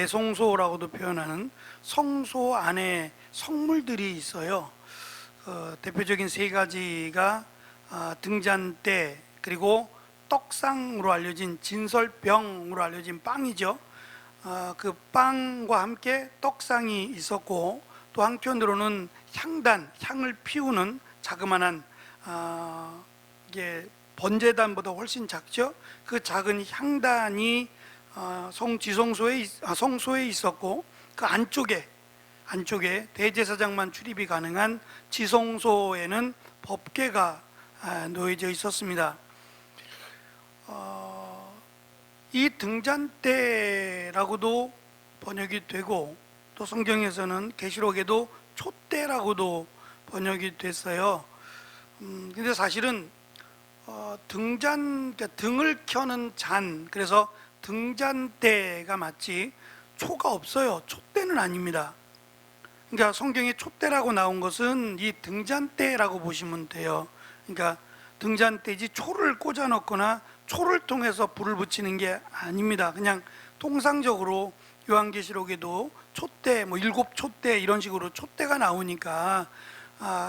내성소라고도 표현하는 성소 안에 성물들이 있어요. 대표적인 세 가지가 등잔대, 그리고 떡상으로 알려진 진설병으로 알려진 빵이죠. 그 빵과 함께 떡상이 있었고, 또 한편으로는 향단, 향을 피우는 자그마한 이게 번제단보다 훨씬 작죠. 그 작은 향단이 성소에 있었고, 그 안쪽에 대제사장만 출입이 가능한 지성소에는 법궤가 놓여져 있었습니다. 이 등잔대라고도 번역이 되고, 또 성경에서는 계시록에도 촛대라고도 번역이 됐어요. 근데 사실은 그러니까 등을 켜는 잔, 그래서 등잔대가 맞지 초가 없어요. 촛대는 아닙니다. 그러니까 성경에 촛대라고 나온 것은 이 등잔대라고 보시면 돼요. 그러니까 등잔대지 초를 꽂아 놓거나 초를 통해서 불을 붙이는 게 아닙니다. 그냥 통상적으로 요한계시록에도 촛대, 일곱 촛대 이런 식으로 촛대가 나오니까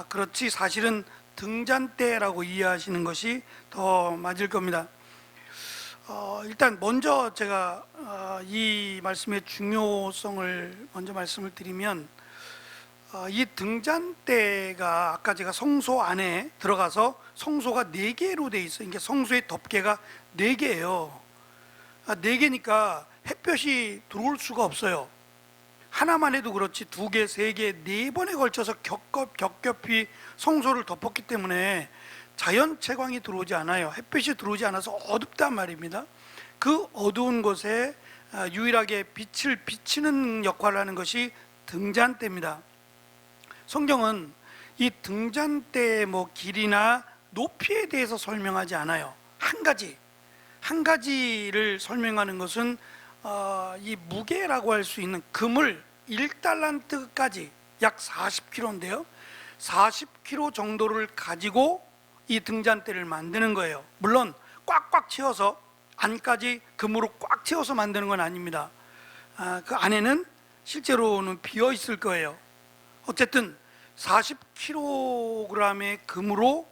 그렇지, 사실은 등잔대라고 이해하시는 것이 더 맞을 겁니다. 일단 먼저 제가 이 말씀의 중요성을 먼저 말씀을 드리면, 이 등잔대가 아까 제가 성소 안에 들어가서 성소가 4개로 돼 있어요. 이게 성소의 덮개가 4개예요. 4개니까 햇볕이 들어올 수가 없어요. 하나만 해도 그렇지 2개, 3개, 4번에 걸쳐서 겹겹이 성소를 덮었기 때문에 자연 채광이 들어오지 않아요. 햇볕이 들어오지 않아서 어둡단 말입니다. 그 어두운 곳에 유일하게 빛을 비치는 역할을 하는 것이 등잔대입니다. 성경은 이 등잔대의 길이나 높이에 대해서 설명하지 않아요. 한 가지를 설명하는 것은 이 무게라고 할 수 있는 금을 1달란트까지 약 40kg인데요 40kg 정도를 가지고 이 등잔대를 만드는 거예요. 물론 꽉꽉 채워서 안까지 금으로 꽉 채워서 만드는 건 아닙니다. 그 안에는 실제로는 비어 있을 거예요. 어쨌든 40kg의 금으로,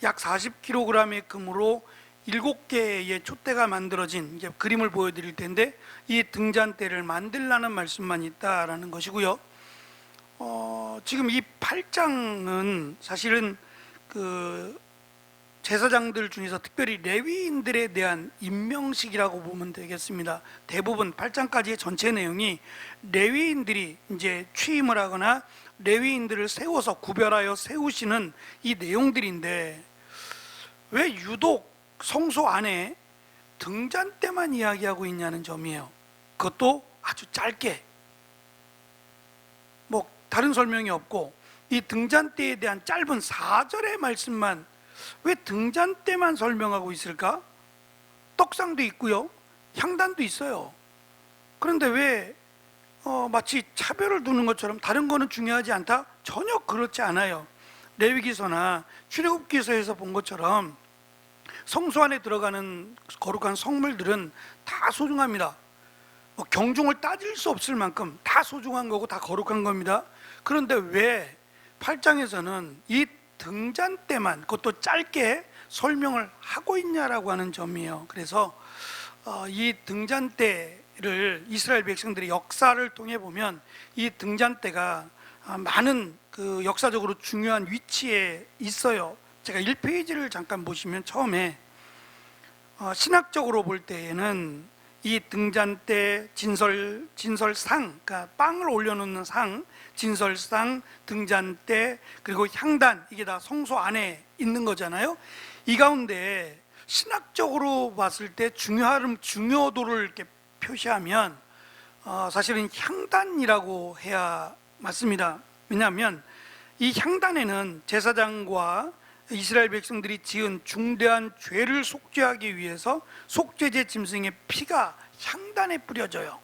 약 40kg의 금으로 7개의 촛대가 만들어진, 이제 그림을 보여드릴 텐데, 이 등잔대를 만들라는 말씀만 있다라는 것이고요. 지금 이 8장은 사실은 그 제사장들 중에서 특별히 레위인들에 대한 임명식이라고 보면 되겠습니다. 대부분 8장까지의 전체 내용이 레위인들이 이제 취임을 하거나 레위인들을 세워서 구별하여 세우시는 이 내용들인데, 왜 유독 성소 안에 등잔대만 이야기하고 있냐는 점이에요. 그것도 아주 짧게, 다른 설명이 없고, 이 등잔대에 대한 짧은 4절의 말씀만, 왜 등잔대만 설명하고 있을까? 떡상도 있고요, 향단도 있어요. 그런데 왜 마치 차별을 두는 것처럼 다른 거는 중요하지 않다? 전혀 그렇지 않아요. 레위기서나 출애굽기서에서 본 것처럼 성소 안에 들어가는 거룩한 성물들은 다 소중합니다. 경중을 따질 수 없을 만큼 다 소중한 거고 다 거룩한 겁니다. 그런데 왜 8장에서는 이 등잔대만, 그것도 짧게 설명을 하고 있냐라고 하는 점이에요. 그래서 이 등잔대를 이스라엘 백성들의 역사를 통해 보면 이 등잔대가 많은 그 역사적으로 중요한 위치에 있어요. 제가 1페이지를 잠깐 보시면, 처음에 신학적으로 볼 때에는 이 등잔대, 진설상, 그러니까 빵을 올려놓는 상, 진설상, 등잔대, 그리고 향단, 이게 다 성소 안에 있는 거잖아요. 이 가운데 신학적으로 봤을 때 중요도를 이렇게 표시하면 사실은 향단이라고 해야 맞습니다. 왜냐하면 이 향단에는 제사장과 이스라엘 백성들이 지은 중대한 죄를 속죄하기 위해서 속죄제 짐승의 피가 향단에 뿌려져요.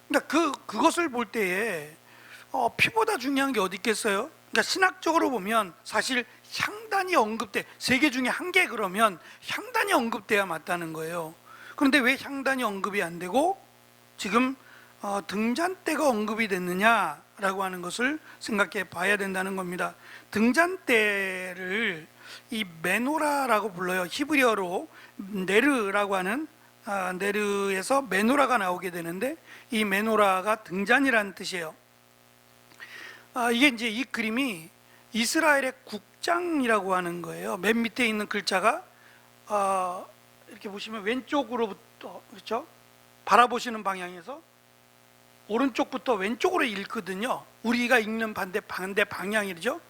그러니까 그것을 볼 때에 피보다 중요한 게 어디 있겠어요? 그러니까 신학적으로 보면 사실 향단이 언급돼, 3개 중에 1개 그러면 향단이 언급돼야 맞다는 거예요. 그런데 왜 향단이 언급이 안 되고 지금 등잔대가 언급이 됐느냐라고 하는 것을 생각해 봐야 된다는 겁니다. 등잔대를 이 메노라라고 불러요. 히브리어로 네르라고 하는 네르에서 메노라가 나오게 되는데, 이 메노라가 등잔이라는 뜻이에요. 이게 이제 이 그림이 이스라엘의 국장이라고 하는 거예요. 맨 밑에 있는 글자가 이렇게 보시면 왼쪽으로부터, 그렇죠? 바라보시는 방향에서 오른쪽부터 왼쪽으로 읽거든요. 우리가 읽는 반대 방향이죠.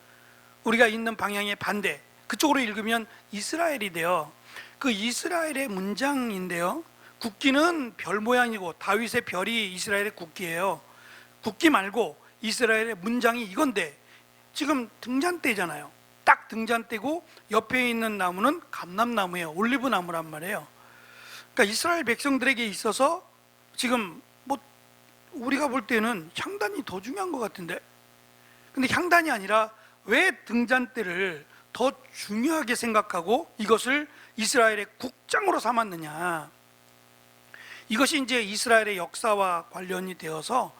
우리가 읽는 방향의 반대, 그쪽으로 읽으면 이스라엘이 돼요. 그 이스라엘의 문장인데요, 국기는 별 모양이고 다윗의 별이 이스라엘의 국기예요. 국기 말고 이스라엘의 문장이 이건데, 지금 등잔대잖아요. 딱 등잔대고 옆에 있는 나무는 감람나무예요. 올리브나무란 말이에요. 그러니까 이스라엘 백성들에게 있어서 지금 뭐 우리가 볼 때는 향단이 더 중요한 것 같은데, 근데 향단이 아니라 왜 등잔대를 더 중요하게 생각하고 이것을 이스라엘의 국장으로 삼았느냐, 이것이 이제 이스라엘의 역사와 관련이 되어서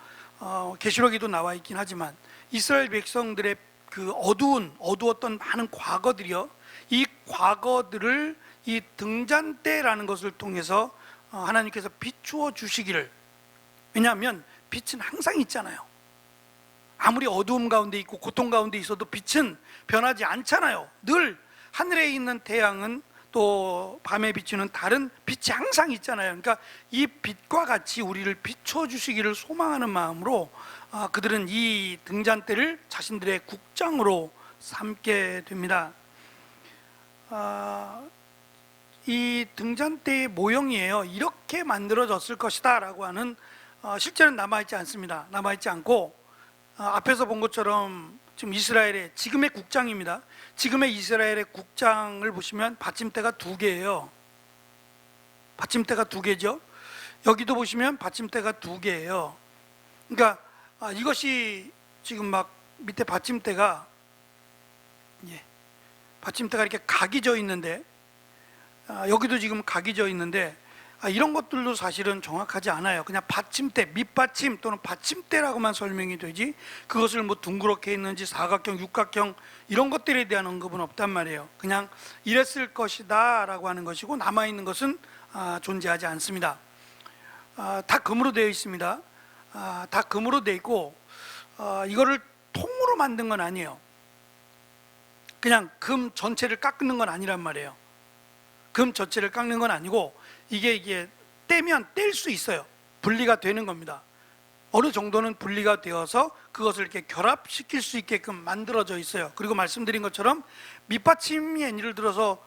계시록에도 나와 있긴 하지만, 이스라엘 백성들의 그 어두웠던 많은 과거들이요, 이 과거들을 이 등잔대라는 것을 통해서 하나님께서 비추어 주시기를. 왜냐하면 빛은 항상 있잖아요. 아무리 어두움 가운데 있고 고통 가운데 있어도 빛은 변하지 않잖아요. 늘 하늘에 있는 태양은 또 밤에 비추는 달은 빛이 항상 있잖아요. 그러니까 이 빛과 같이 우리를 비춰 주시기를 소망하는 마음으로 그들은 이 등잔대를 자신들의 국장으로 삼게 됩니다. 이 등잔대의 모형이에요. 이렇게 만들어졌을 것이다 라고 하는 실제는 남아있지 않습니다. 남아있지 않고, 앞에서 본 것처럼 지금 이스라엘의 지금의 국장입니다. 지금의 이스라엘의 국장을 보시면 받침대가 2개예요. 받침대가 2개죠. 여기도 보시면 받침대가 2개예요. 그러니까 이것이 지금 막 밑에 받침대가 이렇게 각이 져 있는데, 여기도 지금 각이 져 있는데, 이런 것들도 사실은 정확하지 않아요. 그냥 받침대, 밑받침 또는 받침대라고만 설명이 되지, 그것을 뭐 둥그렇게 했는지 사각형, 육각형 이런 것들에 대한 언급은 없단 말이에요. 그냥 이랬을 것이다 라고 하는 것이고, 남아있는 것은 존재하지 않습니다. 다 금으로 되어 있습니다. 다 금으로 되어 있고, 이거를 통으로 만든 건 아니에요. 그냥 금 전체를 깎는 건 아니란 말이에요. 금 전체를 깎는 건 아니고, 이게 떼면 뗄 수 있어요. 분리가 되는 겁니다. 어느 정도는 분리가 되어서 그것을 이렇게 결합시킬 수 있게끔 만들어져 있어요. 그리고 말씀드린 것처럼 밑받침이 예를 들어서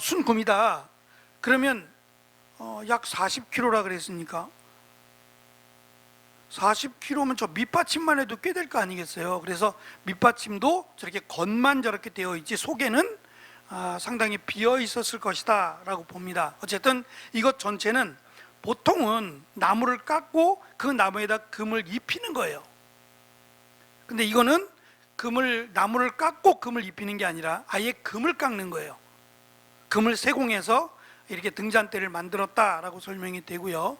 순금이다 그러면 약 40kg라 그랬으니까 40kg면 저 밑받침만 해도 꽤 될 거 아니겠어요. 그래서 밑받침도 저렇게 겉만 저렇게 되어 있지 속에는 상당히 비어 있었을 것이다 라고 봅니다. 어쨌든 이것 전체는 보통은 나무를 깎고 그 나무에다 금을 입히는 거예요. 근데 이거는 나무를 깎고 금을 입히는 게 아니라 아예 금을 깎는 거예요. 금을 세공해서 이렇게 등잔대를 만들었다라고 설명이 되고요.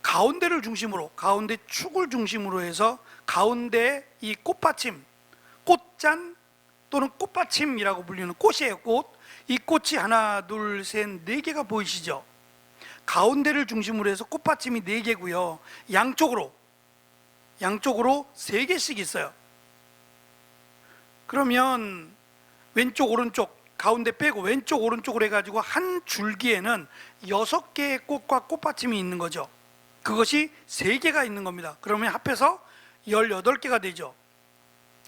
가운데를 중심으로, 가운데 축을 중심으로 해서 가운데 이 꽃받침, 꽃잔 또는 꽃받침이라고 불리는 꽃이에요. 꽃. 이 꽃이 하나, 둘, 셋, 4개가 보이시죠? 가운데를 중심으로 해서 꽃받침이 4개고요. 양쪽으로 3개씩 있어요. 그러면 왼쪽, 오른쪽, 가운데 빼고 왼쪽, 오른쪽으로 해가지고 한 줄기에는 6개의 꽃과 꽃받침이 있는 거죠. 그것이 3개가 있는 겁니다. 그러면 합해서 18개가 되죠.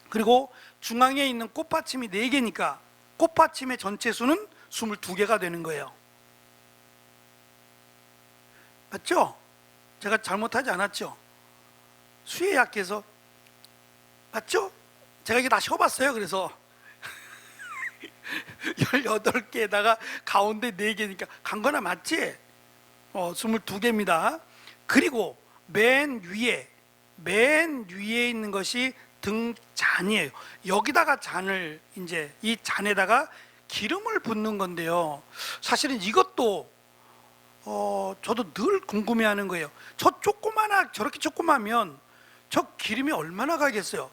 그리고 중앙에 있는 꽃받침이 4개니까 꽃받침의 전체 수는 22개가 되는 거예요. 맞죠? 제가 잘못하지 않았죠? 수에 약해서. 맞죠? 제가 이게 다 쉬어봤어요. 그래서 18개에다가 가운데 4개니까 간 거나 맞지? 22개입니다. 그리고 맨 위에 있는 것이 등잔이에요. 여기다가 잔을 이제 이 잔에다가 기름을 붓는 건데요. 사실은 이것도 저도 늘 궁금해하는 거예요. 저렇게 조그마면 저 기름이 얼마나 가겠어요?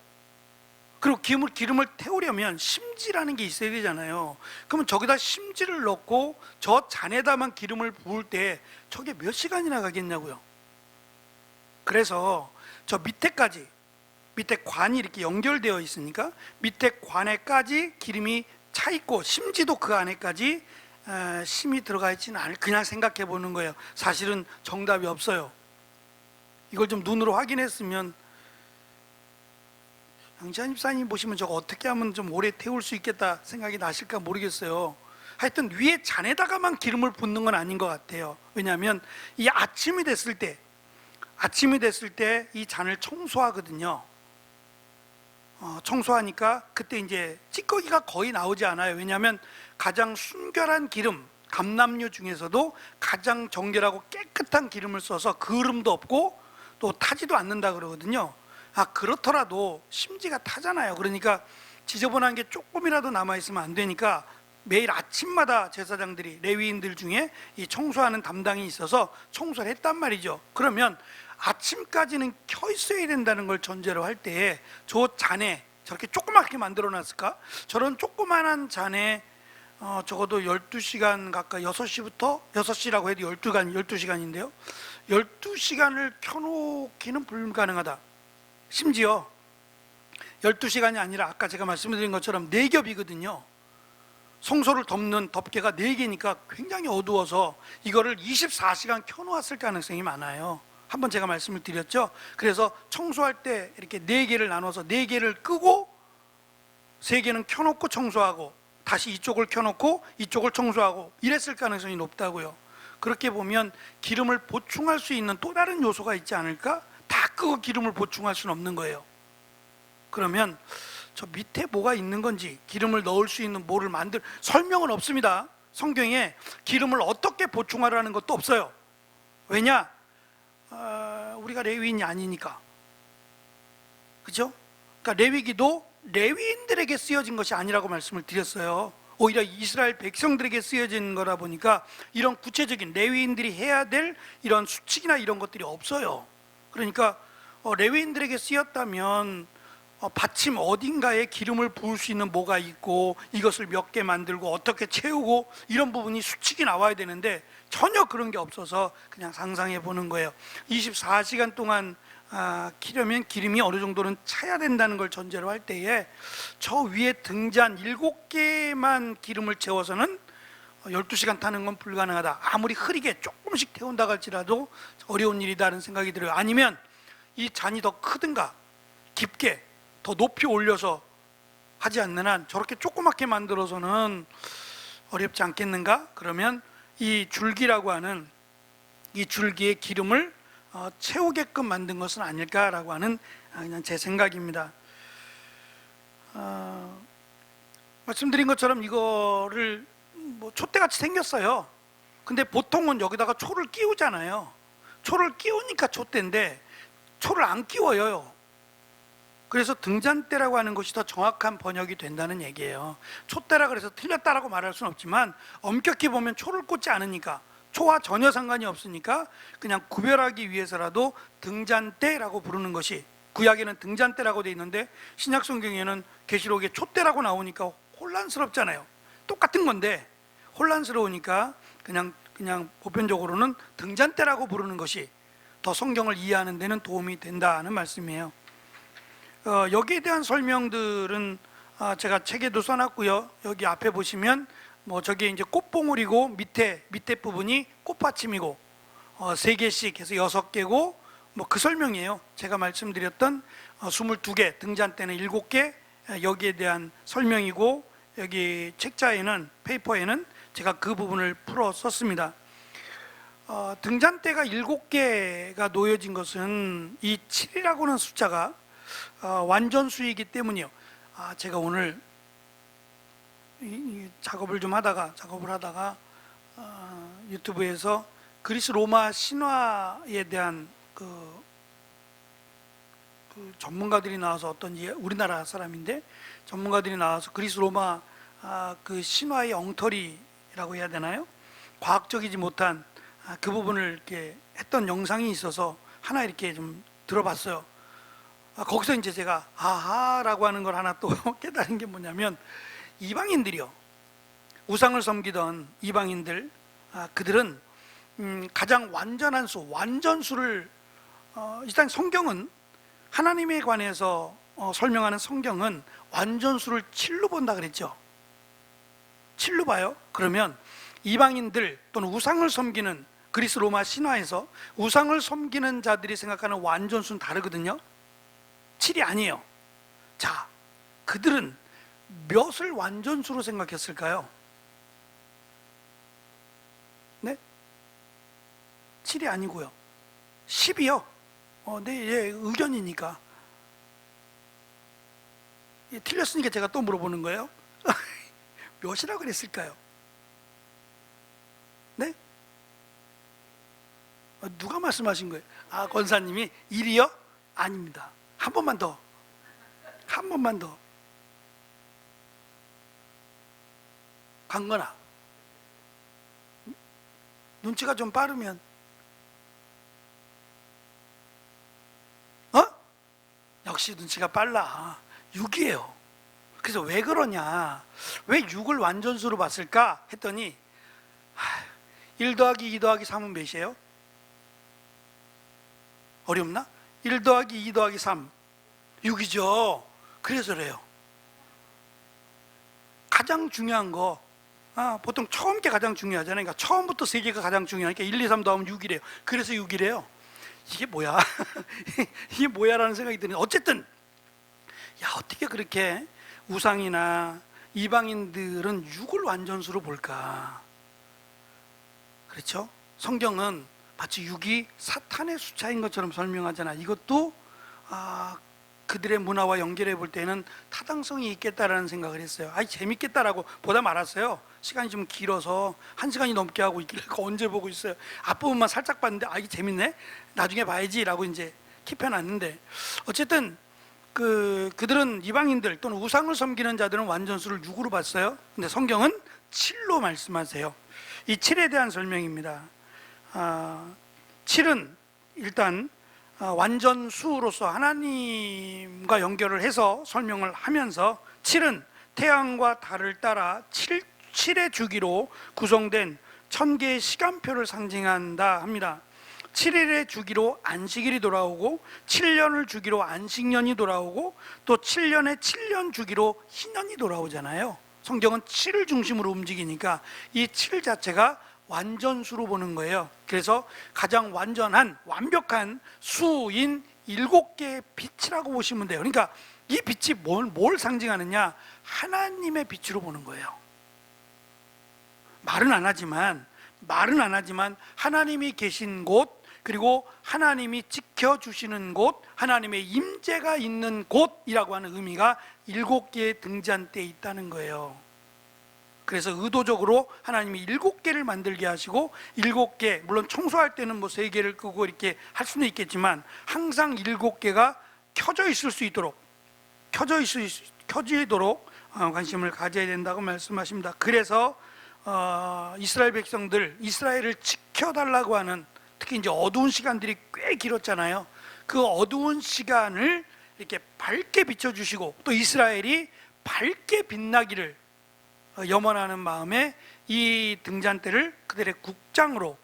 그리고 기름을 태우려면 심지라는 게 있어야 되잖아요. 그러면 저기다 심지를 넣고 저 잔에다만 기름을 부을 때 저게 몇 시간이나 가겠냐고요. 그래서 저 밑에 관이 이렇게 연결되어 있으니까 밑에 관에까지 기름이 차 있고 심지도 그 안에까지 심이 들어가 있지는 않을, 그냥 생각해 보는 거예요. 사실은 정답이 없어요. 이걸 좀 눈으로 확인했으면, 양지한 집사님 보시면 저거 어떻게 하면 좀 오래 태울 수 있겠다 생각이 나실까 모르겠어요. 하여튼 위에 잔에다가만 기름을 붓는 건 아닌 것 같아요. 왜냐하면 이 아침이 됐을 때 이 잔을 청소하거든요. 청소하니까 그때 이제 찌꺼기가 거의 나오지 않아요. 왜냐하면 가장 순결한 기름, 감람류 중에서도 가장 정결하고 깨끗한 기름을 써서 그름도 없고 또 타지도 않는다 그러거든요. 그렇더라도 심지가 타잖아요. 그러니까 지저분한 게 조금이라도 남아있으면 안 되니까 매일 아침마다 제사장들이, 레위인들 중에 이 청소하는 담당이 있어서 청소를 했단 말이죠. 그러면 아침까지는 켜 있어야 된다는 걸 전제로 할 때에 저 잔에 저렇게 조그맣게 만들어 놨을까? 저런 조그만한 잔에 적어도 12시간 가까이, 6시라고 해도 12시간인데요 12시간을 켜놓기는 불가능하다. 심지어 12시간이 아니라 아까 제가 말씀드린 것처럼 4겹이거든요. 성소를 덮는 덮개가 4개니까 굉장히 어두워서 이거를 24시간 켜놓았을 가능성이 많아요. 한번 제가 말씀을 드렸죠. 그래서 청소할 때 이렇게 4개를 나눠서 4개를 끄고 3개는 켜놓고 청소하고 다시 이쪽을 켜놓고 이쪽을 청소하고 이랬을 가능성이 높다고요. 그렇게 보면 기름을 보충할 수 있는 또 다른 요소가 있지 않을까? 다 끄고 기름을 보충할 수는 없는 거예요. 그러면 저 밑에 뭐가 있는 건지, 기름을 넣을 수 있는 뭐를 설명은 없습니다. 성경에 기름을 어떻게 보충하라는 것도 없어요. 왜냐? 우리가 레위인이 아니니까. 그죠? 그러니까 레위기도 레위인들에게 쓰여진 것이 아니라고 말씀을 드렸어요. 오히려 이스라엘 백성들에게 쓰여진 거라 보니까 이런 구체적인 레위인들이 해야 될 이런 수칙이나 이런 것들이 없어요. 그러니까 레위인들에게 쓰였다면 받침 어딘가에 기름을 부을 수 있는 뭐가 있고 이것을 몇 개 만들고 어떻게 채우고 이런 부분이 수칙이 나와야 되는데 전혀 그런 게 없어서 그냥 상상해 보는 거예요. 24시간 동안 키려면 기름이 어느 정도는 차야 된다는 걸 전제로 할 때에 저 위에 등잔 7개만 기름을 채워서는 12시간 타는 건 불가능하다. 아무리 흐리게 조금씩 태운다 할지라도 어려운 일이다는 생각이 들어요. 아니면 이 잔이 더 크든가 깊게 더 높이 올려서 하지 않는 한 저렇게 조그맣게 만들어서는 어렵지 않겠는가? 그러면 이 줄기라고 하는 이 줄기의 기름을 채우게끔 만든 것은 아닐까라고 하는 그냥 제 생각입니다. 말씀드린 것처럼 이거를 뭐 촛대같이 생겼어요. 근데 보통은 여기다가 초를 끼우잖아요. 초를 끼우니까 촛대인데 초를 안 끼워요. 그래서 등잔대라고 하는 것이 더 정확한 번역이 된다는 얘기예요. 촛대라 그래서 틀렸다라고 말할 수는 없지만 엄격히 보면 초를 꽂지 않으니까, 초와 전혀 상관이 없으니까 그냥 구별하기 위해서라도 등잔대라고 부르는 것이, 구약에는 등잔대라고 돼 있는데 신약 성경에는 계시록에 촛대라고 나오니까 혼란스럽잖아요. 똑같은 건데 혼란스러우니까 그냥 보편적으로는 등잔대라고 부르는 것이 더 성경을 이해하는 데는 도움이 된다는 말씀이에요. 여기에 대한 설명들은 제가 책에도 써놨고요. 여기 앞에 보시면 뭐 저게 이제 꽃봉오리고 밑에 부분이 꽃받침이고 3개씩 해서 6개고 뭐 그 설명이에요. 제가 말씀드렸던 22개, 등잔대는 7개, 여기에 대한 설명이고 여기 책자에는, 페이퍼에는 제가 그 부분을 풀어 썼습니다. 등잔대가 7개가 놓여진 것은 이 7이라고 하는 숫자가 완전수이기 때문이요. 제가 오늘 작업을 하다가 유튜브에서 그리스 로마 신화에 대한 그 전문가들이 나와서, 우리나라 사람인데 전문가들이 나와서 그리스 로마 그 신화의 엉터리라고 해야 되나요? 과학적이지 못한 그 부분을 이렇게 했던 영상이 있어서 하나 이렇게 좀 들어봤어요. 거기서 이제 제가 아하라고 하는 걸 하나 또 깨달은 게 뭐냐면, 이방인들이요, 우상을 섬기던 이방인들, 그들은 가장 완전한 수, 완전수를 일단 성경은, 하나님에 관해서 설명하는 성경은 완전수를 7로 본다 그랬죠. 7로 봐요. 그러면 이방인들 또는 우상을 섬기는, 그리스 로마 신화에서 우상을 섬기는 자들이 생각하는 완전수는 다르거든요. 7이 아니에요. 자, 그들은 몇을 완전수로 생각했을까요? 네? 7이 아니고요. 10이요. 네, 예, 의견이니까. 예, 틀렸으니까 제가 또 물어보는 거예요. 몇이라고 그랬을까요? 네? 누가 말씀하신 거예요? 권사님이 1이요? 아닙니다. 한 번만 더. 한 번만 더. 강건아, 눈치가 좀 빠르면. 역시 눈치가 빨라. 6이에요. 그래서 왜 그러냐, 왜 6을 완전수로 봤을까 했더니 1 더하기 2 더하기 3은 몇이에요? 어렵나? 1 더하기 2 더하기 3 6이죠. 그래서 그래요. 가장 중요한 거, 보통 처음 게 가장 중요하잖아요. 그러니까 처음부터 세 개가 가장 중요하니까 1, 2, 3 더하면 6이래요. 그래서 6이래요. 이게 뭐야? 이게 뭐야? 라는 생각이 드는데, 어쨌든 어떻게 그렇게 우상이나 이방인들은 6을 완전수로 볼까? 그렇죠? 성경은 마치 6이 사탄의 숫자인 것처럼 설명하잖아. 이것도 그들의 문화와 연결해 볼 때는 타당성이 있겠다라는 생각을 했어요. 재밌겠다라고 보다 말았어요. 시간이 좀 길어서 1시간이 넘게 하고 있길래 언제 보고 있어요. 앞부분만 살짝 봤는데 이게 재밌네, 나중에 봐야지 라고 이제 킵해놨는데, 어쨌든 그들은, 이방인들 또는 우상을 섬기는 자들은 완전수를 6으로 봤어요. 근데 성경은 7로 말씀하세요. 이 7에 대한 설명입니다. 7은 일단 완전수로서 하나님과 연결을 해서 설명을 하면서, 7은 태양과 달을 따라 7의 주기로 구성된 1000개의 시간표를 상징한다 합니다. 7일의 주기로 안식일이 돌아오고, 7년을 주기로 안식년이 돌아오고, 또 7년의 7년 주기로 희년이 돌아오잖아요. 성경은 7을 중심으로 움직이니까 이 7 자체가 완전수로 보는 거예요. 그래서 가장 완전한, 완벽한 수인 7개의 빛이라고 보시면 돼요. 그러니까 이 빛이 뭘 상징하느냐? 하나님의 빛으로 보는 거예요. 말은 안 하지만 하나님이 계신 곳, 그리고 하나님이 지켜주시는 곳, 하나님의 임재가 있는 곳이라고 하는 의미가 7개의 등잔대에 있다는 거예요. 그래서 의도적으로 하나님이 7개를 만들게 하시고, 7개, 물론 청소할 때는 3개를 끄고 이렇게 할 수는 있겠지만, 항상 7개가 켜져 있을 수 있도록, 켜지도록 관심을 가져야 된다고 말씀하십니다. 그래서 이스라엘 백성들, 이스라엘을 지켜달라고 하는, 특히 이제 어두운 시간들이 꽤 길었잖아요. 그 어두운 시간을 이렇게 밝게 비춰주시고, 또 이스라엘이 밝게 빛나기를 염원하는 마음에 이 등잔대를 그들의 국장으로,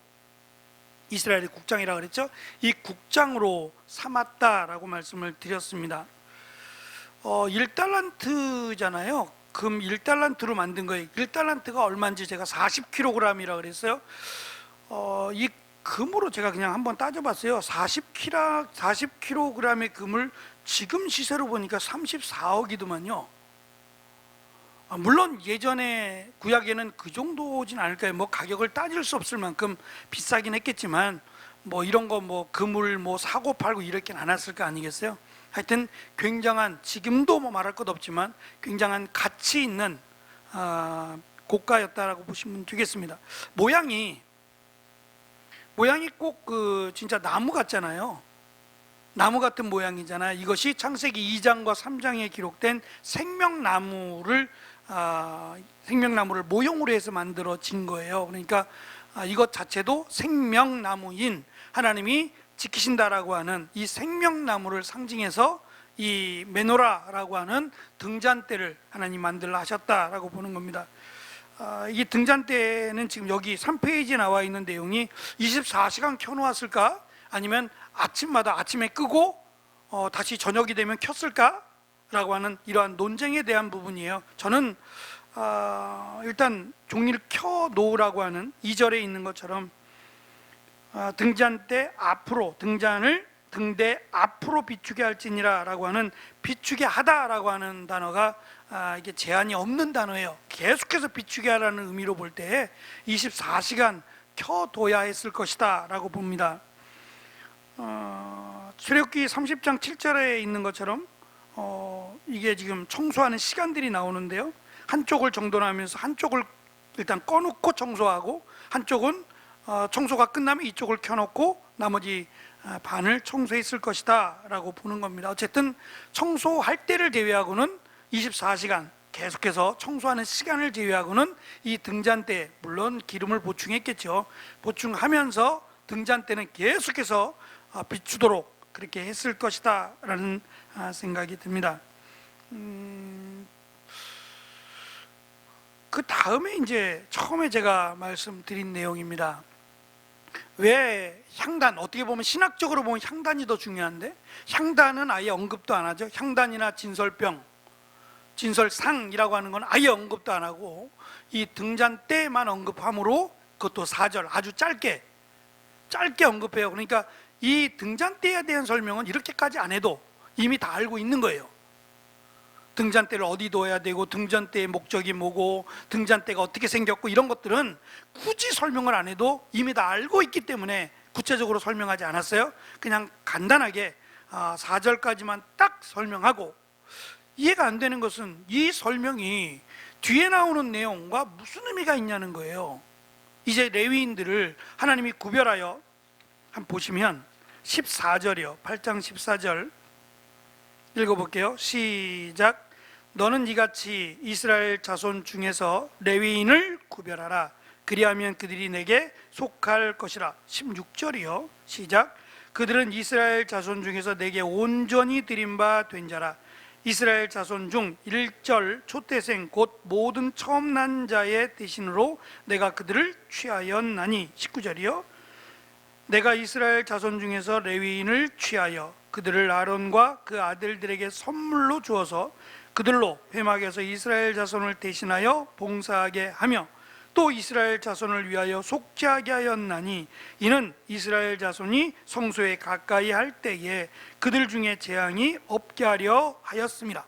이스라엘의 국장이라고 그랬죠. 이 국장으로 삼았다라고 말씀을 드렸습니다. 1달란트잖아요. 금 1달란트로 만든 거예요. 1달란트가 얼마인지 제가 40kg이라고 그랬어요. 이 금으로 제가 그냥 한번 따져봤어요. 40kg의 금을 지금 시세로 보니까 34억이더만요. 물론 예전에 구약에는 그 정도진 않을까요? 가격을 따질 수 없을 만큼 비싸긴 했겠지만, 이런 거 금을 사고 팔고 이렇게 않았을 거 아니겠어요? 하여튼 굉장한, 지금도 말할 것 없지만 굉장한 가치 있는 고가였다라고 보시면 되겠습니다. 모양이 꼭 진짜 나무 같잖아요. 나무 같은 모양이잖아요. 이것이 창세기 2장과 3장에 기록된 생명나무를 모형으로 해서 만들어진 거예요. 그러니까 이것 자체도 생명나무인 하나님이 지키신다라고 하는 이 생명나무를 상징해서 이 메노라라고 하는 등잔대를 하나님 만들라 하셨다라고 보는 겁니다. 이 등잔대는 지금 여기 3페이지에 나와 있는 내용이 24시간 켜놓았을까? 아니면 아침마다 아침에 끄고 다시 저녁이 되면 켰을까? 라고 하는 이러한 논쟁에 대한 부분이에요. 저는 일단 종이를 켜놓으라고 하는 2절에 있는 것처럼 등잔대 앞으로, 등대 앞으로 비추게 할지니라 라고 하는 비추게 하다라고 하는 단어가 이게 제한이 없는 단어예요. 계속해서 비추게 하라는 의미로 볼 때 24시간 켜둬야 했을 것이다 라고 봅니다. 출애굽기 30장 7절에 있는 것처럼 이게 지금 청소하는 시간들이 나오는데요, 한쪽을 정돈하면서 한쪽을 일단 꺼놓고 청소하고, 한쪽은 청소가 끝나면 이쪽을 켜놓고 나머지 반을 청소했을 것이다 라고 보는 겁니다. 어쨌든 청소할 때를 제외하고는 24시간 계속해서 청소하는 시간을 제외하고는 이 등잔대, 물론 기름을 보충했겠죠. 보충하면서 등잔대는 계속해서 비추도록 그렇게 했을 것이다 라는 생각이 듭니다. 그 다음에 이제 처음에 제가 말씀드린 내용입니다. 왜 향단, 어떻게 보면 신학적으로 보면 향단이 더 중요한데 향단은 아예 언급도 안 하죠. 향단이나 진설병, 진설상이라고 하는 건 아예 언급도 안 하고 이 등잔대만 언급함으로, 그것도 4절 아주 짧게 언급해요. 그러니까 이 등잔대에 대한 설명은 이렇게까지 안 해도 이미 다 알고 있는 거예요. 등잔대를 어디 둬야 되고, 등잔대의 목적이 뭐고, 등잔대가 어떻게 생겼고, 이런 것들은 굳이 설명을 안 해도 이미 다 알고 있기 때문에 구체적으로 설명하지 않았어요. 그냥 간단하게 4절까지만 딱 설명하고, 이해가 안 되는 것은 이 설명이 뒤에 나오는 내용과 무슨 의미가 있냐는 거예요. 이제 레위인들을 하나님이 구별하여, 한번 보시면 14절이요 8장 14절 읽어볼게요. 시작. 너는 이같이 이스라엘 자손 중에서 레위인을 구별하라. 그리하면 그들이 내게 속할 것이라. 16절이요 시작. 그들은 이스라엘 자손 중에서 내게 온전히 드린 바 된 자라. 이스라엘 자손 중 1절 초태생 곧 모든 처음 난 자의 대신으로 내가 그들을 취하였나니. 19절이요. 내가 이스라엘 자손 중에서 레위인을 취하여 그들을 아론과 그 아들들에게 선물로 주어서 그들로 회막에서 이스라엘 자손을 대신하여 봉사하게 하며 또 이스라엘 자손을 위하여 속죄하게 하였나니, 이는 이스라엘 자손이 성소에 가까이 할 때에 그들 중에 재앙이 없게 하려 하였습니다.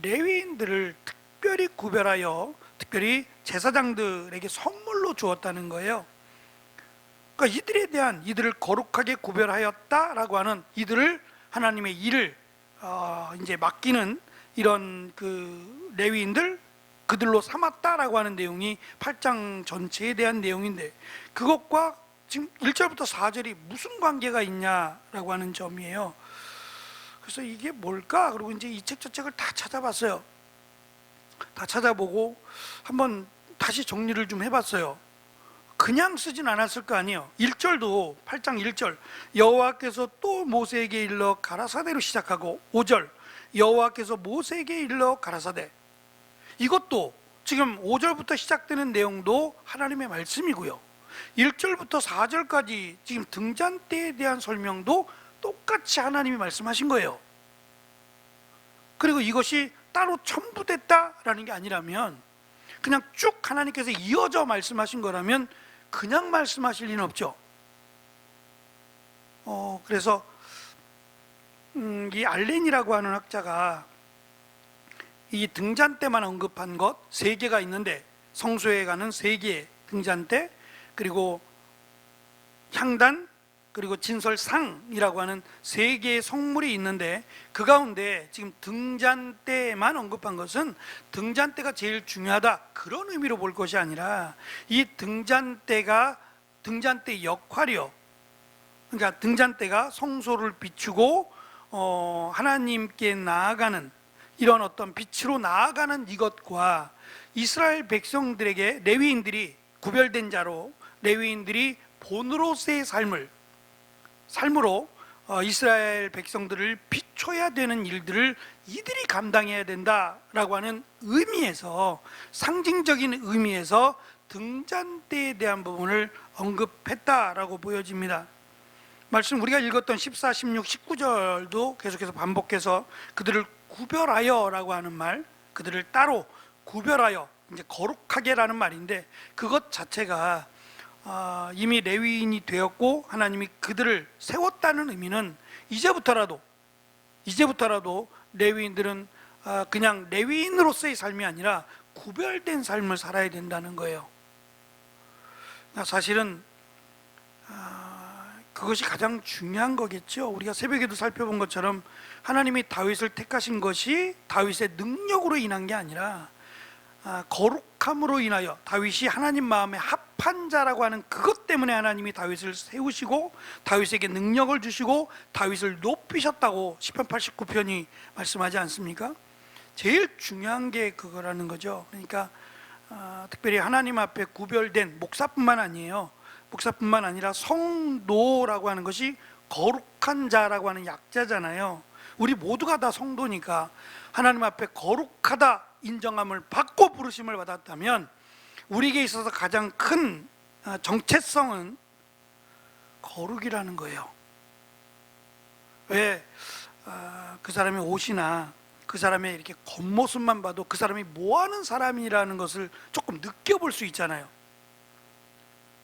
레위인들을 특별히 구별하여 특별히 제사장들에게 선물로 주었다는 거예요. 그러니까 이들을 거룩하게 구별하였다라고 하는, 이들을 하나님의 일을 이제 맡기는 이런 그 레위인들, 그들로 삼았다라고 하는 내용이 8장 전체에 대한 내용인데, 그것과 지금 1절부터 4절이 무슨 관계가 있냐라고 하는 점이에요. 그래서 이게 뭘까? 그리고 이제 이 책 저 책을 다 찾아봤어요. 다 찾아보고 한번 다시 정리를 좀 해봤어요. 그냥 쓰진 않았을 거 아니에요. 1절도 8장 1절 여호와께서 또 모세에게 일러 가라사대로 시작하고, 5절 여호와께서 모세에게 일러 가라사대, 이것도 지금 5절부터 시작되는 내용도 하나님의 말씀이고요, 1절부터 4절까지 지금 등잔대에 대한 설명도 똑같이 하나님이 말씀하신 거예요. 그리고 이것이 따로 첨부됐다라는 게 아니라면, 그냥 쭉 하나님께서 이어져 말씀하신 거라면 그냥 말씀하실 리는 없죠. 그래서 이 알렌이라고 하는 학자가 이 등잔대만 언급한 것 3개가 있는데, 성소에 가는 3개의 등잔대, 그리고 향단, 그리고 진설상이라고 하는 3개의 성물이 있는데, 그 가운데 지금 등잔대만 언급한 것은 등잔대가 제일 중요하다 그런 의미로 볼 것이 아니라, 이 등잔대가, 등잔대의 역할이요, 그러니까 등잔대가 성소를 비추고 하나님께 나아가는 이런 어떤 빛으로 나아가는 이것과 이스라엘 백성들에게 레위인들이 구별된 자로 레위인들이 본으로서의 삶으로 이스라엘 백성들을 비춰야 되는 일들을 이들이 감당해야 된다라고 하는 의미에서, 상징적인 의미에서 등잔대에 대한 부분을 언급했다라고 보여집니다. 말씀 우리가 읽었던 14, 16, 19절도 계속해서 반복해서 그들을 구별하여 라고 하는 말, 그들을 따로 구별하여, 이제 거룩하게라는 말인데, 그것 자체가 이미 레위인이 되었고 하나님이 그들을 세웠다는 의미는 이제부터라도 레위인들은 그냥 레위인으로서의 삶이 아니라 구별된 삶을 살아야 된다는 거예요. 사실은 그것이 가장 중요한 거겠죠. 우리가 새벽에도 살펴본 것처럼 하나님이 다윗을 택하신 것이 다윗의 능력으로 인한 게 아니라 거룩함으로 인하여, 다윗이 하나님 마음에 합한 자라고 하는 그것 때문에 하나님이 다윗을 세우시고 다윗에게 능력을 주시고 다윗을 높이셨다고 시편 89편이 말씀하지 않습니까? 제일 중요한 게 그거라는 거죠. 그러니까 특별히 하나님 앞에 구별된 목사뿐만 아니라 성도라고 하는 것이 거룩한 자라고 하는 약자잖아요. 우리 모두가 다 성도니까 하나님 앞에 거룩하다 인정함을 받고 부르심을 받았다면, 우리에게 있어서 가장 큰 정체성은 거룩이라는 거예요. 왜? 그 사람의 옷이나 그 사람의 이렇게 겉모습만 봐도 그 사람이 뭐하는 사람이라는 것을 조금 느껴볼 수 있잖아요.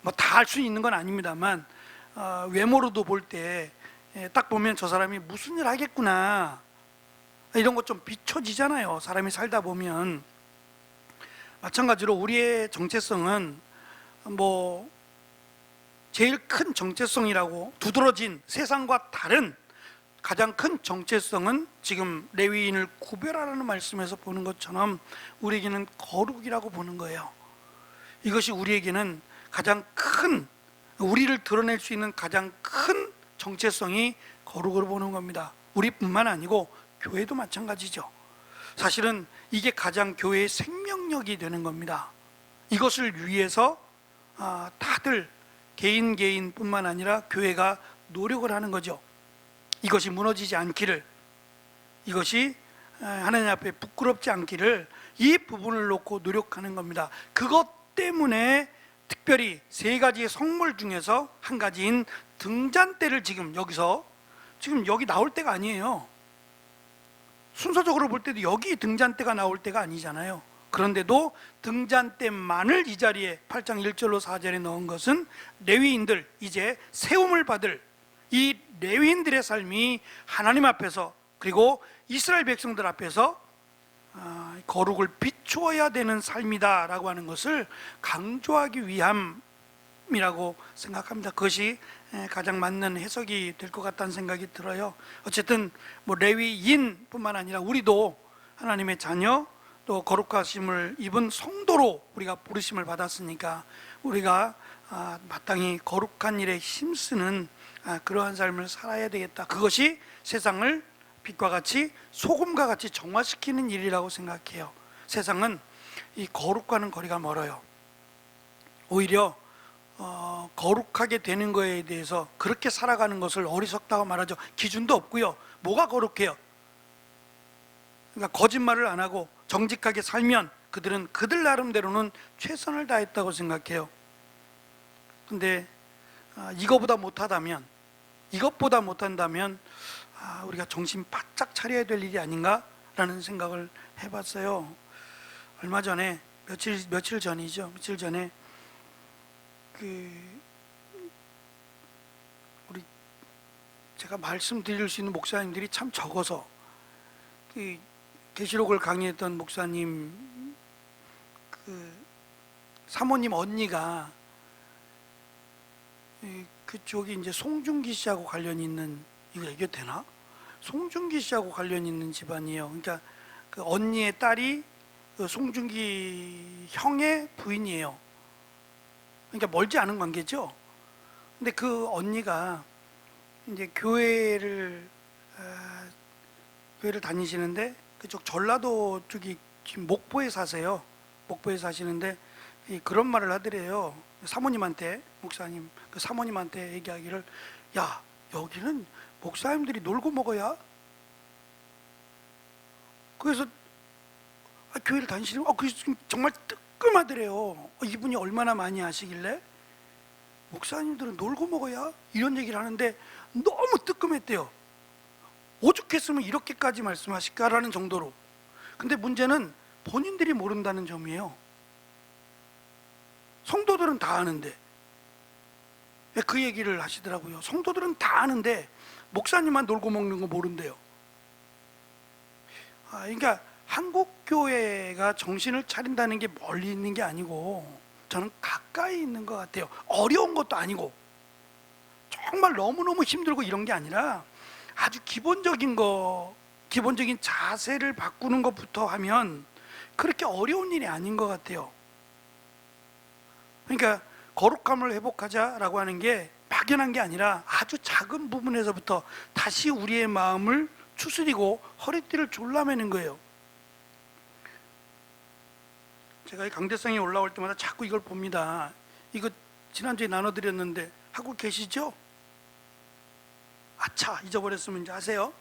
뭐 다 알 수 있는 건 아닙니다만 외모로도 볼 때 딱 보면 저 사람이 무슨 일 하겠구나, 이런 것 좀 비춰지잖아요. 사람이 살다 보면. 마찬가지로 우리의 정체성은 뭐 제일 큰 정체성이라고, 두드러진 세상과 다른 가장 큰 정체성은 지금 레위인을 구별하라는 말씀에서 보는 것처럼 우리에게는 거룩이라고 보는 거예요. 이것이 우리에게는 가장 큰, 우리를 드러낼 수 있는 가장 큰 정체성이 거룩으로 보는 겁니다. 우리뿐만 아니고 교회도 마찬가지죠. 사실은 이게 가장 교회의 생명력이 되는 겁니다. 이것을 위해서 다들 개인뿐만 아니라 교회가 노력을 하는 거죠. 이것이 무너지지 않기를, 이것이 하나님 앞에 부끄럽지 않기를, 이 부분을 놓고 노력하는 겁니다. 그것 때문에 특별히 세 가지의 성물 중에서 한 가지인 등잔대를 지금 여기 나올 때가 아니에요. 순서적으로 볼 때도 여기 등잔대가 나올 때가 아니잖아요. 그런데도 등잔대만을 이 자리에 8장 1절로 4절에 넣은 것은 레위인들, 이제 세움을 받을 이 레위인들의 삶이 하나님 앞에서, 그리고 이스라엘 백성들 앞에서 거룩을 비추어야 되는 삶이다 라고 하는 것을 강조하기 위함이라고 생각합니다. 그것이 가장 맞는 해석이 될 것 같다는 생각이 들어요. 어쨌든 뭐 레위인 뿐만 아니라 우리도 하나님의 자녀, 또 거룩하심을 입은 성도로 우리가 부르심을 받았으니까 우리가 마땅히 거룩한 일에 힘쓰는 그러한 삶을 살아야 되겠다. 그것이 세상을 빛과 같이 소금과 같이 정화시키는 일이라고 생각해요. 세상은 이 거룩과는 거리가 멀어요. 오히려 거룩하게 되는 거에 대해서 그렇게 살아가는 것을 어리석다고 말하죠. 기준도 없고요. 뭐가 거룩해요? 그러니까 거짓말을 안 하고 정직하게 살면 그들은 그들 나름대로는 최선을 다했다고 생각해요. 근데 이것보다 못한다면 우리가 정신 바짝 차려야 될 일이 아닌가라는 생각을 해봤어요. 얼마 전에 며칠 전에 제가 말씀드릴 수 있는 목사님들이 참 적어서, 계시록을 강의했던 목사님 사모님 언니가 그쪽이 이제 송중기 씨하고 관련이 있는, 이거 얘기해도 되나? 송중기 씨하고 관련 있는 집안이에요. 그러니까 그 언니의 딸이 그 송중기 형의 부인이에요. 그러니까 멀지 않은 관계죠. 근데 그 언니가 이제 교회를 다니시는데 그쪽 전라도 쪽이 지금 목포에 사세요. 목포에 사시는데 그런 말을 하더래요. 사모님한테, 목사님 그 사모님한테 얘기하기를, 야, 여기는 목사님들이 놀고 먹어야. 그래서 교회를 다니시는 그래서 정말 뜨끔하더래요. 이분이 얼마나 많이 아시길래 목사님들은 놀고 먹어야 이런 얘기를 하는데 너무 뜨끔했대요. 오죽했으면 이렇게까지 말씀하실까라는 정도로. 근데 문제는 본인들이 모른다는 점이에요. 성도들은 다 아는데. 그 얘기를 하시더라고요. 성도들은 다 아는데 목사님만 놀고 먹는 거 모른대요. 그러니까 한국 교회가 정신을 차린다는 게 멀리 있는 게 아니고 저는 가까이 있는 것 같아요. 어려운 것도 아니고 정말 너무너무 힘들고 이런 게 아니라 아주 기본적인 자세를 바꾸는 것부터 하면 그렇게 어려운 일이 아닌 것 같아요. 그러니까 거룩함을 회복하자라고 하는 게 막연한 게 아니라 아주 작은 부분에서부터 다시 우리의 마음을 추스리고 허리띠를 졸라매는 거예요. 제가 이 강대상에 올라올 때마다 자꾸 이걸 봅니다. 이거 지난주에 나눠드렸는데 하고 계시죠? 아차 잊어버렸으면 이제 아세요?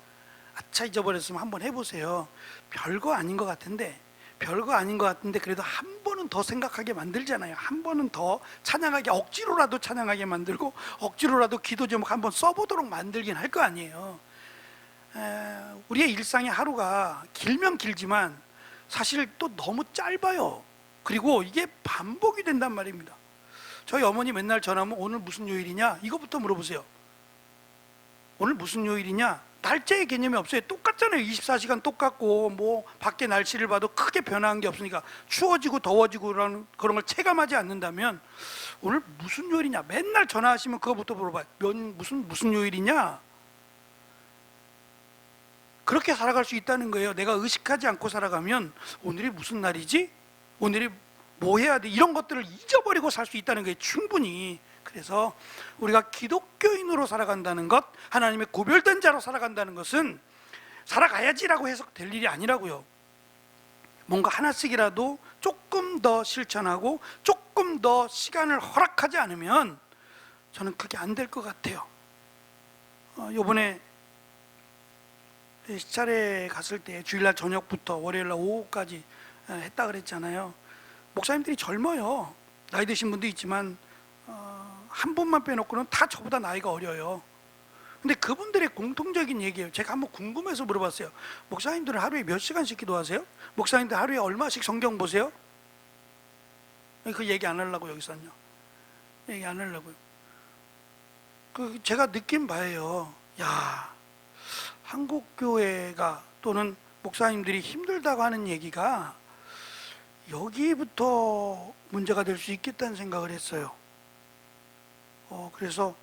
아차 잊어버렸으면 한번 해보세요. 별거 아닌 것 같은데 그래도 한 번은 더 생각하게 만들잖아요. 한 번은 더 찬양하게, 억지로라도 찬양하게 만들고 억지로라도 기도 제목 한번 써보도록 만들긴 할 거 아니에요. 우리의 일상의 하루가 길면 길지만 사실 또 너무 짧아요. 그리고 이게 반복이 된단 말입니다. 저희 어머니 맨날 전화하면 오늘 무슨 요일이냐 이거부터 물어보세요. 오늘 무슨 요일이냐? 날짜의 개념이 없어요. 똑같잖아요. 24시간 똑같고 뭐 밖에 날씨를 봐도 크게 변화한 게 없으니까 추워지고 더워지고 그런 걸 체감하지 않는다면 오늘 무슨 요일이냐? 맨날 전화하시면 그거부터 물어봐요. 무슨 요일이냐? 그렇게 살아갈 수 있다는 거예요. 내가 의식하지 않고 살아가면 오늘이 무슨 날이지? 오늘이 뭐 해야 돼? 이런 것들을 잊어버리고 살 수 있다는 거예요. 충분히. 그래서 우리가 기독교인으로 살아간다는 것, 하나님의 구별된 자로 살아간다는 것은 살아가야지라고 해석될 일이 아니라고요. 뭔가 하나씩이라도 조금 더 실천하고 조금 더 시간을 허락하지 않으면 저는 그게 안 될 것 같아요. 이번에 시찰에 갔을 때 주일날 저녁부터 월요일날 오후까지 했다 그랬잖아요. 목사님들이 젊어요. 나이 드신 분도 있지만 한 분만 빼놓고는 다 저보다 나이가 어려요. 근데 그분들의 공통적인 얘기예요. 제가 한번 궁금해서 물어봤어요. 목사님들은 하루에 몇 시간씩 기도하세요? 목사님들 하루에 얼마씩 성경 보세요? 그 얘기 안 하려고 여기서는요. 얘기 안 하려고요. 제가 느낀 바예요. 야, 한국 교회가 또는 목사님들이 힘들다고 하는 얘기가 여기부터 문제가 될 수 있겠다는 생각을 했어요. 그래서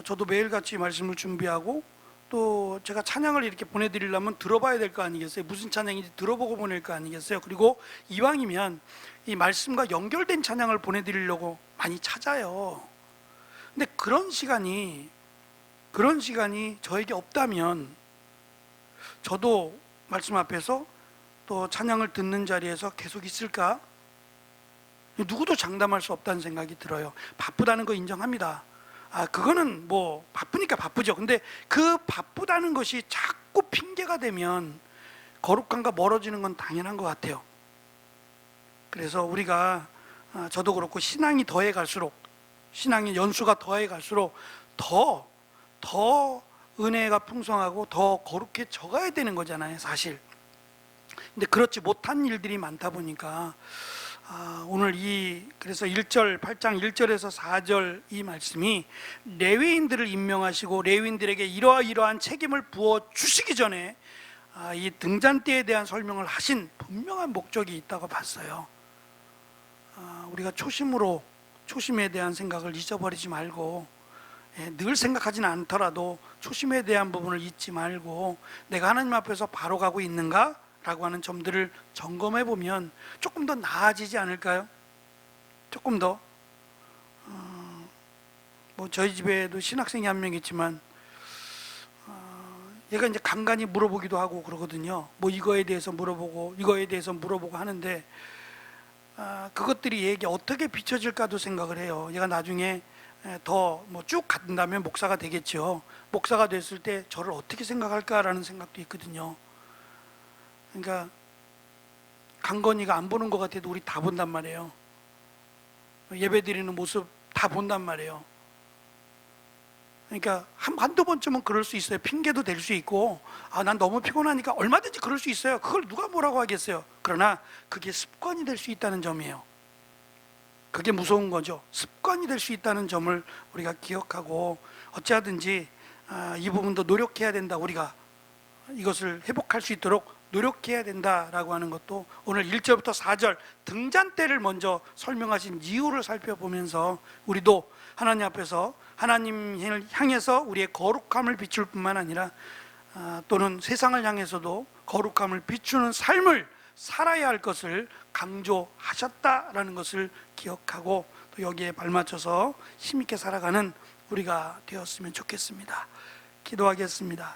저도 매일같이 말씀을 준비하고 또 제가 찬양을 이렇게 보내드리려면 들어봐야 될 거 아니겠어요? 무슨 찬양인지 들어보고 보낼 거 아니겠어요? 그리고 이왕이면 이 말씀과 연결된 찬양을 보내드리려고 많이 찾아요. 근데 그런 시간이 저에게 없다면 저도 말씀 앞에서 또 찬양을 듣는 자리에서 계속 있을까? 누구도 장담할 수 없다는 생각이 들어요. 바쁘다는 거 인정합니다. 그거는 뭐 바쁘니까 바쁘죠. 근데 그 바쁘다는 것이 자꾸 핑계가 되면 거룩함과 멀어지는 건 당연한 것 같아요. 그래서 우리가 저도 그렇고 신앙이 더해 갈수록, 신앙의 연수가 더해 갈수록 더 은혜가 풍성하고 더 거룩해져 가야 되는 거잖아요, 사실. 근데 그렇지 못한 일들이 많다 보니까 오늘 그래서 1절, 8장 1절에서 4절 이 말씀이 레위인들을 임명하시고 레위인들에게 이러한 책임을 부어주시기 전에 이 등잔대에 대한 설명을 하신 분명한 목적이 있다고 봤어요. 우리가 초심에 대한 생각을 잊어버리지 말고, 늘 생각하지는 않더라도 초심에 대한 부분을 잊지 말고 내가 하나님 앞에서 바로 가고 있는가? 라고 하는 점들을 점검해 보면 조금 더 나아지지 않을까요? 조금 더. 뭐 저희 집에도 신학생이 한 명 있지만 얘가 이제 간간히 물어보기도 하고 그러거든요. 뭐 이거에 대해서 물어보고 하는데 그것들이 얘에게 어떻게 비춰질까도 생각을 해요. 얘가 나중에 더 뭐 쭉 간다면 목사가 되겠죠. 목사가 됐을 때 저를 어떻게 생각할까라는 생각도 있거든요. 그러니까 강건이가 안 보는 것 같아도 우리 다 본단 말이에요. 예배 드리는 모습 다 본단 말이에요. 그러니까 한두 번쯤은 그럴 수 있어요. 핑계도 될 수 있고, 난 너무 피곤하니까 얼마든지 그럴 수 있어요. 그걸 누가 뭐라고 하겠어요. 그러나 그게 습관이 될 수 있다는 점이에요. 그게 무서운 거죠. 습관이 될 수 있다는 점을 우리가 기억하고 어찌하든지 이 부분도 노력해야 된다. 우리가 이것을 회복할 수 있도록 노력해야 된다라고 하는 것도 오늘 1절부터 4절 등잔대를 먼저 설명하신 이유를 살펴보면서 우리도 하나님 앞에서 하나님을 향해서 우리의 거룩함을 비출 뿐만 아니라 또는 세상을 향해서도 거룩함을 비추는 삶을 살아야 할 것을 강조하셨다라는 것을 기억하고 또 여기에 발맞춰서 힘있게 살아가는 우리가 되었으면 좋겠습니다. 기도하겠습니다.